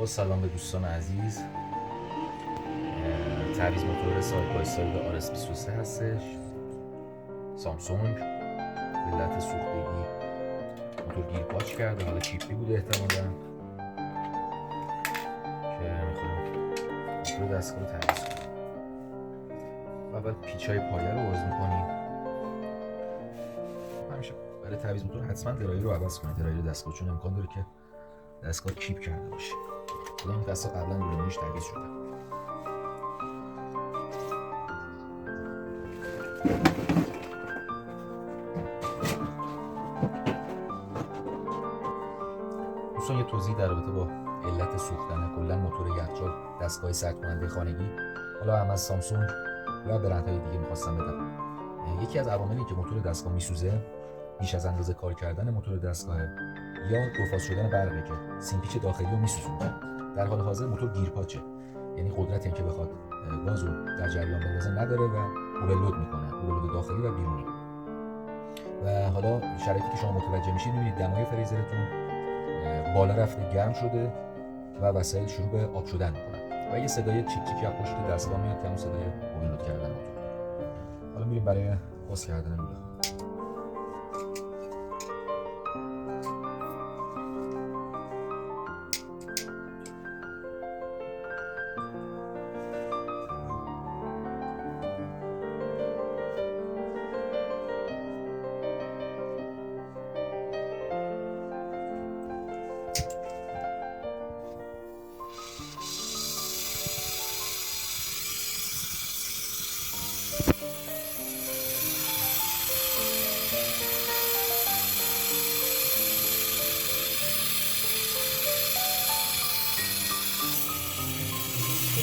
با سلام به دوستان عزیز. تعویض موتور ساید بای ساید RS23 هستش، سامسونگ. علت سوختگی موتور گیر پاچ کرده، حالا چیپی بوده احتمالا که میخوایم موتور دستگاه رو تعویض کنیم. اول پیچ‌های پایه رو باز میکنیم. همیشه برای تعویض موتور حتما درایل رو عوض کنید، درایل دستگاه، چون امکان داره که دستگاه چیپ کرده باشه. حالا این دستگاه قبلا روی تعویض شده. دوستان یه توضیح در رابطه با علت سوختن کلا موتور یخچال دستگاه سرد کننده خانگی، حالا هم از سامسونگ و برندهای دیگه می‌خواستم بدم. یکی از عواملی که موتور دستگاه میسوزه بیش از اندازه کار کردن موتور دستگاه یا دوفاز شدن برقه که سیمپیچ داخلی رو میسوزونه. در حال حاضر موتور گیرپاچه، یعنی قدرت این که بخواد گاز رو در جریان بندازه نداره و اوورلود میکنه، اوورلود داخلی و بیرونی. و حالا شرایطی که شما متوجه میشید میبینید دمای فریزرتون بالا رفته، گرم شده و وسایل شروع به آب شدن میکنن و یه صدای چیک چیکی از پشت دستگاه میاد که اون صدای اوورلود کردن موتور. حالا میریم برای باز کردن لوله.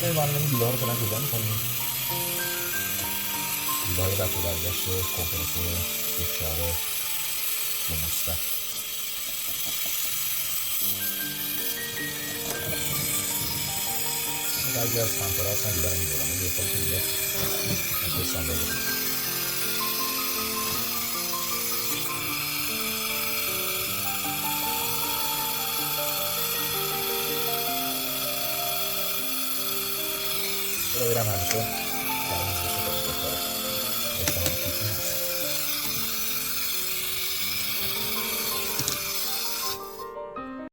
این معلومه این لوله رو فعلا جدا می‌کنیم. لوله رفت و برگشت کمپرسور یک شاره دو مستق. بعضی از همکارا هستن لوله رو می‌برن، یه خالی که لوله نتونستن بگیرن. برای برم همیشه تعویض بشه تا بهتره.